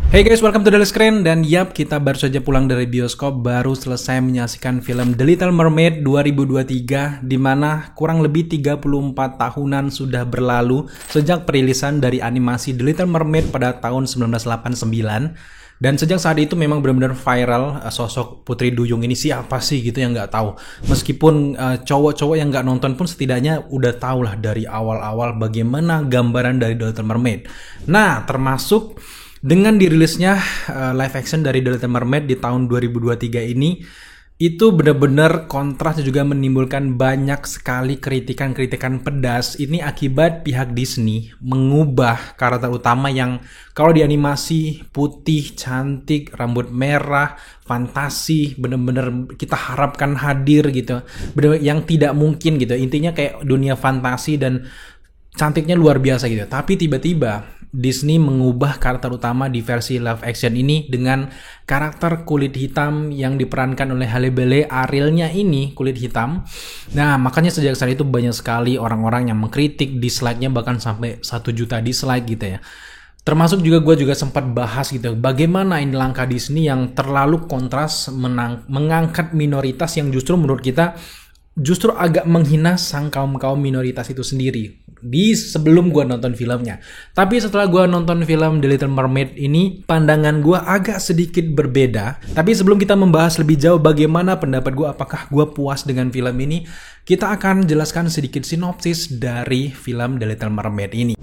Hey guys, welcome to Daily Screen. Dan yap, kita baru saja pulang dari bioskop, baru selesai menyaksikan film The Little Mermaid 2023, di mana kurang lebih 34 tahunan sudah berlalu sejak perilisan dari animasi The Little Mermaid pada tahun 1989. Dan sejak saat itu memang benar-benar viral sosok Putri Duyung ini siapa sih gitu yang nggak tahu. Meskipun cowok-cowok yang nggak nonton pun setidaknya udah tahu lah dari awal-awal bagaimana gambaran dari The Little Mermaid. Nah, termasuk dengan dirilisnya live action dari The Little Mermaid di tahun 2023 ini, itu benar-benar kontras dan juga menimbulkan banyak sekali kritikan-kritikan pedas. Ini akibat pihak Disney mengubah karakter utama yang kalau di animasi putih, cantik, rambut merah, fantasi, benar-benar kita harapkan hadir gitu. Benar yang tidak mungkin gitu. Intinya kayak dunia fantasi dan cantiknya luar biasa gitu. Tapi tiba-tiba Disney mengubah karakter utama di versi live action ini dengan karakter kulit hitam yang diperankan oleh Halle Bailey. Arielnya ini kulit hitam. Nah, makanya sejak saat itu banyak sekali orang-orang yang mengkritik, dislike-nya bahkan sampai 1 juta dislike gitu ya. Termasuk juga gue juga sempat bahas gitu, bagaimana ini langkah Disney yang terlalu kontras mengangkat minoritas yang justru menurut kita justru agak menghina sang kaum-kaum minoritas itu sendiri di sebelum gue nonton filmnya. Tapi setelah gue nonton film The Little Mermaid ini, pandangan gue agak sedikit berbeda. Tapi sebelum kita membahas lebih jauh bagaimana pendapat gue, apakah gue puas dengan film ini, kita akan jelaskan sedikit sinopsis dari film The Little Mermaid ini.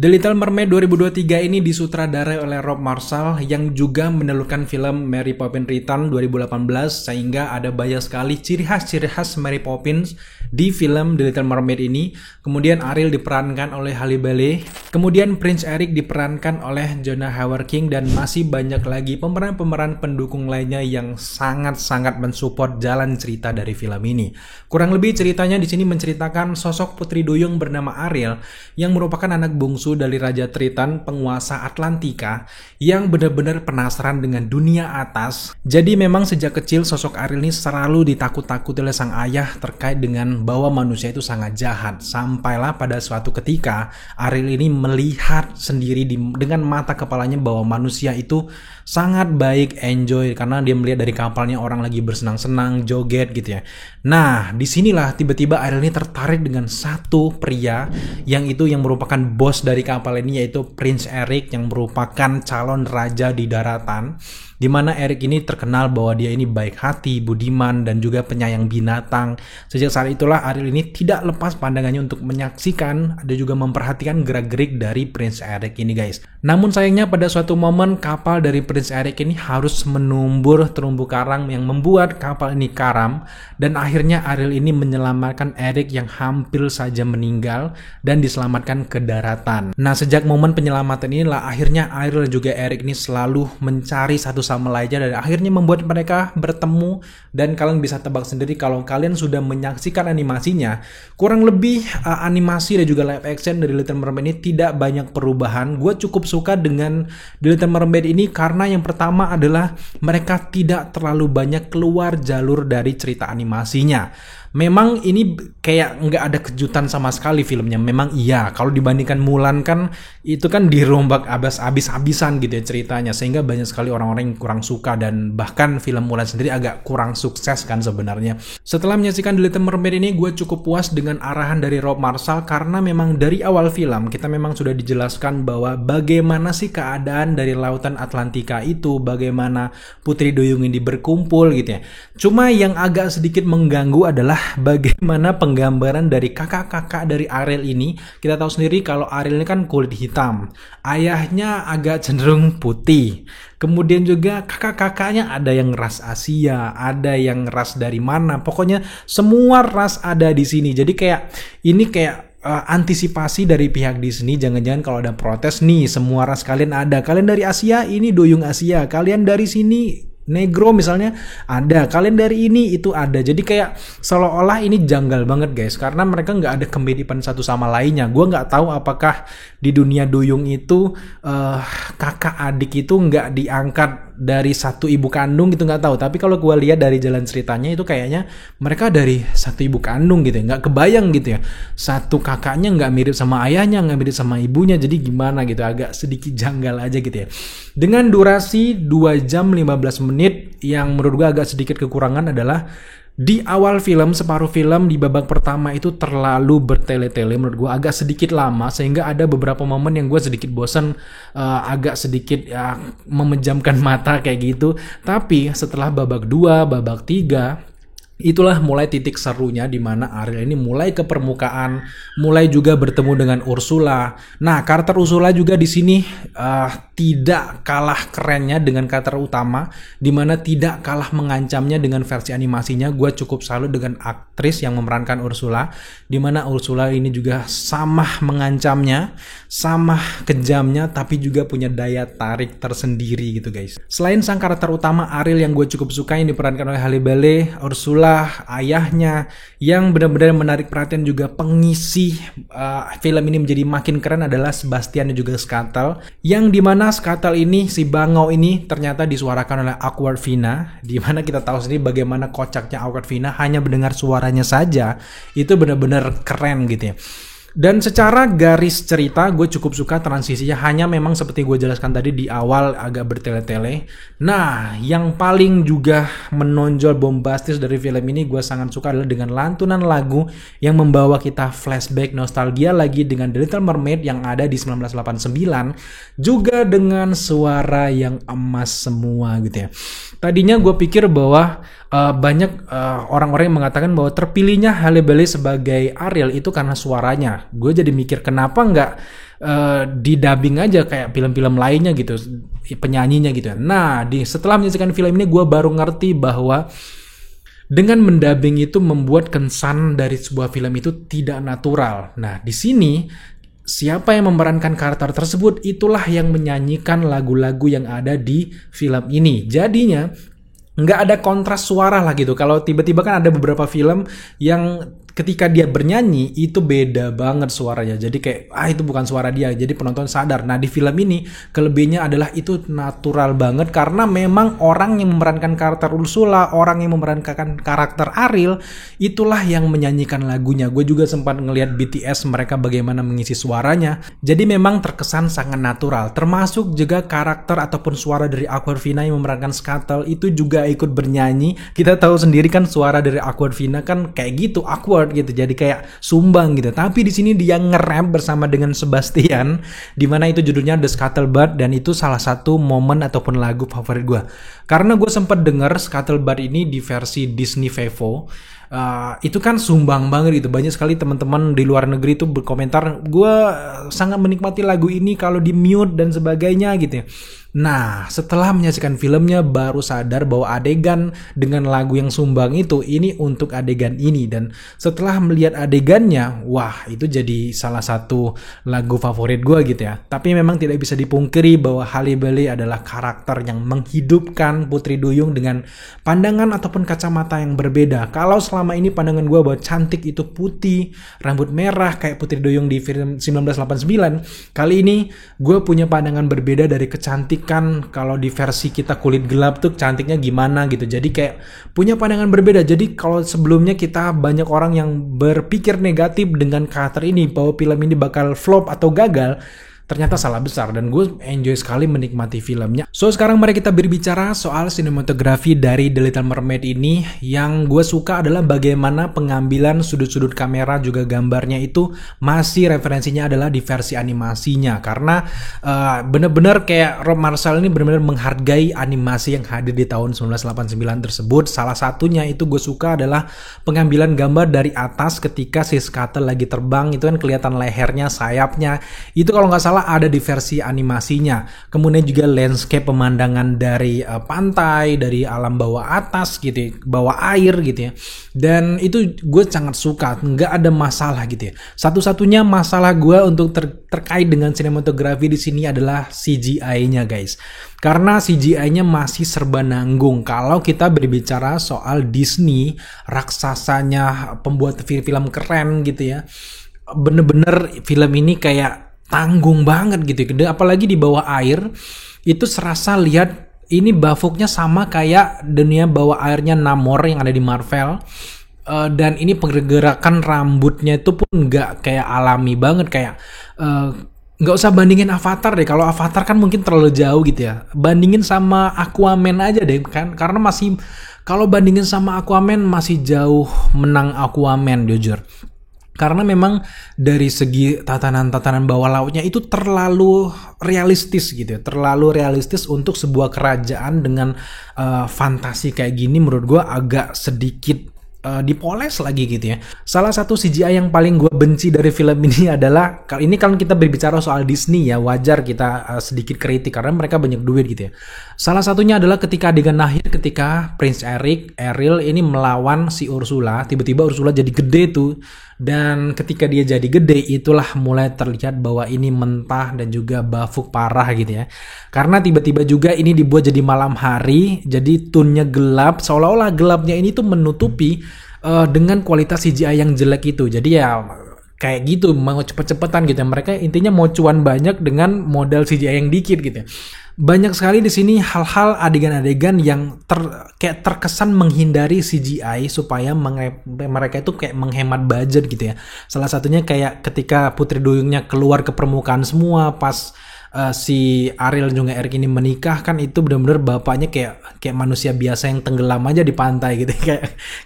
The Little Mermaid 2023 ini disutradarai oleh Rob Marshall yang juga menelurkan film Mary Poppins Return 2018, sehingga ada banyak sekali ciri khas Mary Poppins di film The Little Mermaid ini. Kemudian Ariel diperankan oleh Halle Bailey, kemudian Prince Eric diperankan oleh Jonah Hauer-King, dan masih banyak lagi pemeran-pemeran pendukung lainnya yang sangat-sangat mensupport jalan cerita dari film ini. Kurang lebih ceritanya di sini menceritakan sosok Putri Duyung bernama Ariel yang merupakan anak bungsu dari Raja Triton, penguasa Atlantika, yang benar-benar penasaran dengan dunia atas. Jadi memang sejak kecil sosok Ariel ini selalu ditakut-takuti oleh sang ayah terkait dengan bahwa manusia itu sangat jahat. Sampailah pada suatu ketika Ariel ini melihat sendiri dengan mata kepalanya bahwa manusia itu sangat baik, enjoy, karena dia melihat dari kapalnya orang lagi bersenang-senang, joget gitu ya. Nah, disinilah tiba-tiba Ariel ini tertarik dengan satu pria yang merupakan bos dari kapal ini, yaitu Prince Eric yang merupakan calon raja di daratan, di mana Eric ini terkenal bahwa dia ini baik hati, budiman, dan juga penyayang binatang. Sejak saat itulah Ariel ini tidak lepas pandangannya untuk menyaksikan dan juga memperhatikan gerak-gerik dari Prince Eric ini guys. Namun sayangnya pada suatu momen kapal dari Prince Eric ini harus menumbur terumbu karang yang membuat kapal ini karam, dan akhirnya Ariel ini menyelamatkan Eric yang hampir saja meninggal dan diselamatkan ke daratan. Nah, sejak momen penyelamatan inilah akhirnya Ariel dan juga Eric ini selalu mencari satu sama lainnya dan akhirnya membuat mereka bertemu. Dan kalian bisa tebak sendiri kalau kalian sudah menyaksikan animasinya, kurang lebih animasi dan juga live action dari Little Mermaid ini tidak banyak perubahan. Gue cukup suka dengan The Little Mermaid ini karena yang pertama adalah mereka tidak terlalu banyak keluar jalur dari cerita animasinya. Memang ini kayak nggak ada kejutan sama sekali filmnya. Memang iya, kalau dibandingkan Mulan kan itu kan dirombak abis-abisan gitu ya ceritanya, sehingga banyak sekali orang-orang yang kurang suka, dan bahkan film Mulan sendiri agak kurang sukses kan sebenarnya. Setelah menyaksikan The Little Mermaid ini, gue cukup puas dengan arahan dari Rob Marshall karena memang dari awal film kita memang sudah dijelaskan bahwa bagaimana sih keadaan dari lautan Atlantika itu, bagaimana Putri Duyung ini berkumpul gitu ya. Cuma yang agak sedikit mengganggu adalah bagaimana penggambaran dari kakak-kakak dari Ariel ini. Kita tahu sendiri kalau Ariel ini kan kulit hitam, ayahnya agak cenderung putih, kemudian juga kakak-kakaknya ada yang ras Asia, ada yang ras dari mana, pokoknya semua ras ada di sini. Jadi kayak ini kayak antisipasi dari pihak Disney, jangan-jangan kalau ada protes nih, semua ras kalian ada, kalian dari Asia ini Duyung Asia, kalian dari sini negro misalnya ada, kalian dari ini itu ada. Jadi kayak seolah-olah ini janggal banget guys, karena mereka nggak ada kemiripan satu sama lainnya. Gue nggak tahu apakah di dunia duyung itu kakak adik itu nggak diangkat dari satu ibu kandung gitu, nggak tahu. Tapi kalau gue lihat dari jalan ceritanya itu kayaknya mereka dari satu ibu kandung gitu ya, nggak kebayang gitu ya, satu kakaknya nggak mirip sama ayahnya, nggak mirip sama ibunya, jadi gimana gitu, agak sedikit janggal aja gitu ya. Dengan durasi 2 jam 15 menit yang menurut gue agak sedikit kekurangan adalah di awal film, separuh film di babak pertama itu terlalu bertele-tele, menurut gue agak sedikit lama, sehingga ada beberapa momen yang gue sedikit bosan, agak sedikit ya memejamkan mata kayak gitu. Tapi setelah babak 2, babak 3, itulah mulai titik serunya di mana Ariel ini mulai ke permukaan, mulai juga bertemu dengan Ursula. Nah, karakter Ursula juga di sini tidak kalah kerennya dengan karakter utama, di mana tidak kalah mengancamnya dengan versi animasinya. Gue cukup salut dengan aktris yang memerankan Ursula, di mana Ursula ini juga sama mengancamnya, sama kejamnya, tapi juga punya daya tarik tersendiri gitu guys. Selain sang karakter utama Ariel yang gue cukup suka yang diperankan oleh Halle Bailey, Ursula ayahnya yang benar-benar menarik perhatian, juga pengisi film ini menjadi makin keren adalah Sebastian dan juga Skatel, yang dimana Skatel ini, si bangau ini ternyata disuarakan oleh Awkwafina, dimana kita tahu sendiri bagaimana kocaknya Awkwafina, hanya mendengar suaranya saja itu benar-benar keren gitu ya. Dan secara garis cerita gue cukup suka transisinya, hanya memang seperti gue jelaskan tadi di awal agak bertele-tele. Nah, yang paling juga menonjol bombastis dari film ini gue sangat suka adalah dengan lantunan lagu yang membawa kita flashback nostalgia lagi dengan The Little Mermaid yang ada di 1989, juga dengan suara yang emas semua gitu ya. Tadinya gue pikir bahwa banyak orang-orang yang mengatakan bahwa terpilihnya Halle Bailey sebagai Ariel itu karena suaranya. Gue jadi mikir kenapa nggak di dubbing aja kayak film-film lainnya gitu, penyanyinya gitu. Nah, setelah menyaksikan film ini gue baru ngerti bahwa dengan mendubbing itu membuat kesan dari sebuah film itu tidak natural. Nah, di sini siapa yang memerankan karakter tersebut itulah yang menyanyikan lagu-lagu yang ada di film ini. Jadinya nggak ada kontras suara lah gitu. Kalau tiba-tiba kan ada beberapa film yang ketika dia bernyanyi itu beda banget suaranya, jadi kayak itu bukan suara dia, jadi penonton sadar. Nah, di film ini kelebihannya adalah itu natural banget, karena memang orang yang memerankan karakter Ursula, orang yang memerankan karakter Ariel, itulah yang menyanyikan lagunya. Gue juga sempat ngelihat BTS mereka bagaimana mengisi suaranya, jadi memang terkesan sangat natural. Termasuk juga karakter ataupun suara dari Awkwafina yang memerankan Skatel itu juga ikut bernyanyi. Kita tahu sendiri kan suara dari Awkwafina kan kayak gitu, awkward gitu, jadi kayak sumbang gitu. Tapi di sini dia nge-rap bersama dengan Sebastian, dimana itu judulnya The Scuttlebutt, dan itu salah satu momen ataupun lagu favorit gue, karena gue sempat denger Scuttlebutt ini di versi Disney Vevo. Itu kan sumbang banget gitu. Banyak sekali teman-teman di luar negeri itu berkomentar, gue sangat menikmati lagu ini kalau di mute dan sebagainya gitu ya. Nah, setelah menyaksikan filmnya baru sadar bahwa adegan dengan lagu yang sumbang itu ini untuk adegan ini, dan setelah melihat adegannya, wah itu jadi salah satu lagu favorit gue gitu ya. Tapi memang tidak bisa dipungkiri bahwa Halle Bailey adalah karakter yang menghidupkan Putri Duyung dengan pandangan ataupun kacamata yang berbeda. Kalau selama ini pandangan gue bahwa cantik itu putih, rambut merah kayak Putri Duyung di film 1989, kali ini gue punya pandangan berbeda dari kecantikan. Kalau di versi kita kulit gelap tuh cantiknya gimana gitu, jadi kayak punya pandangan berbeda. Jadi kalau sebelumnya kita banyak orang yang berpikir negatif dengan karakter ini, bahwa film ini bakal flop atau gagal, ternyata salah besar, dan gue enjoy sekali menikmati filmnya. So, sekarang mari kita berbicara soal sinematografi dari The Little Mermaid ini. Yang gue suka adalah bagaimana pengambilan sudut-sudut kamera juga gambarnya itu masih referensinya adalah di versi animasinya, karena bener-bener kayak Rob Marshall ini bener-bener menghargai animasi yang hadir di tahun 1989 tersebut. Salah satunya itu gue suka adalah pengambilan gambar dari atas ketika si Skatel lagi terbang, itu kan kelihatan lehernya, sayapnya. Itu kalau nggak salah malah ada di versi animasinya. Kemudian juga landscape pemandangan dari pantai, dari alam bawah atas gitu ya, bawah air gitu ya. Dan itu gue sangat suka, nggak ada masalah gitu ya. Satu-satunya masalah gue untuk terkait dengan sinematografi di sini adalah CGI-nya guys. Karena CGI-nya masih serba nanggung. Kalau kita berbicara soal Disney, raksasanya pembuat film keren gitu ya, bener-bener film ini kayak tanggung banget gitu. Apalagi di bawah air, itu serasa lihat ini bafuknya sama kayak dunia bawah airnya Namor yang ada di Marvel. Dan ini pergerakan rambutnya itu pun nggak kayak alami banget, kayak nggak usah bandingin Avatar deh. Kalau Avatar kan mungkin terlalu jauh gitu ya. Bandingin sama Aquaman aja deh kan. Karena masih, kalau bandingin sama Aquaman masih jauh menang Aquaman jujur. Karena memang dari segi tatanan-tatanan bawah lautnya itu terlalu realistis gitu ya. Terlalu realistis untuk sebuah kerajaan dengan fantasi kayak gini, menurut gue agak sedikit dipoles lagi gitu ya. Salah satu CGI yang paling gue benci dari film ini adalah, ini kalau kita berbicara soal Disney ya, wajar kita sedikit kritik karena mereka banyak duit gitu ya. Salah satunya adalah ketika adegan akhir, ketika Prince Ariel ini melawan si Ursula, tiba-tiba Ursula jadi gede tuh. Dan ketika dia jadi gede, itulah mulai terlihat bahwa ini mentah dan juga bafuk parah gitu ya. Karena tiba-tiba juga ini dibuat jadi malam hari, jadi tone-nya gelap, seolah-olah gelapnya ini tuh menutupi dengan kualitas CGI yang jelek itu. Jadi ya kayak gitu, mau cepet-cepetan gitu ya. Mereka intinya mau cuan banyak dengan modal CGI yang dikit gitu ya. Banyak sekali di sini hal-hal adegan-adegan yang kayak terkesan menghindari CGI supaya mereka itu kayak menghemat budget gitu ya. Salah satunya kayak ketika Putri Duyungnya keluar ke permukaan semua pas si Ariel juga Eric ini menikah, kan itu benar-benar bapaknya kayak manusia biasa yang tenggelam aja di pantai gitu.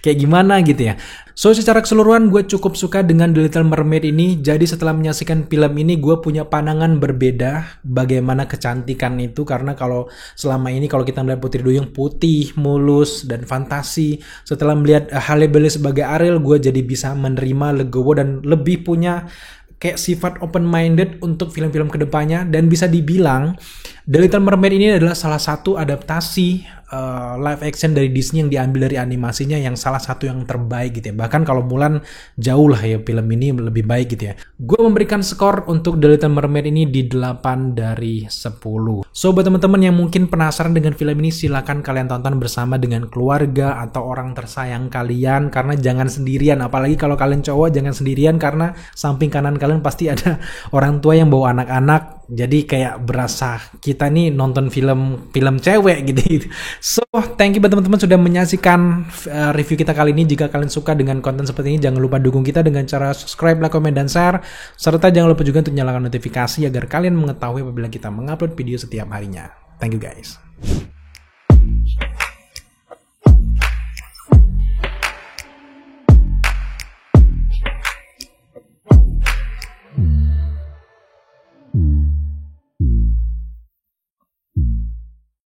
kayak gimana gitu ya. So secara keseluruhan gue cukup suka dengan The Little Mermaid ini. Jadi setelah menyaksikan film ini gue punya pandangan berbeda bagaimana kecantikan itu. Karena kalau selama ini kalau kita melihat Putri Duyung putih, mulus, dan fantasi, setelah melihat Halle Bailey sebagai Ariel, gue jadi bisa menerima, legowo, dan lebih punya kayak sifat open-minded untuk film-film kedepannya. Dan bisa dibilang The Little Mermaid ini adalah salah satu adaptasi live action dari Disney yang diambil dari animasinya yang salah satu yang terbaik gitu ya. Bahkan kalau Mulan jauh lah ya, film ini lebih baik gitu ya. Gue memberikan skor untuk The Little Mermaid ini di 8 dari 10. So buat teman-teman yang mungkin penasaran dengan film ini, silakan kalian tonton bersama dengan keluarga atau orang tersayang kalian, karena jangan sendirian. Apalagi kalau kalian cowok, jangan sendirian karena samping kanan kalian pasti ada orang tua yang bawa anak-anak. Jadi kayak berasa kita nih nonton film cewek gitu. So, thank you buat teman-teman sudah menyaksikan review kita kali ini. Jika kalian suka dengan konten seperti ini, jangan lupa dukung kita dengan cara subscribe, like, komen, dan share. Serta jangan lupa juga untuk nyalakan notifikasi agar kalian mengetahui apabila kita mengupload video setiap harinya. Thank you guys.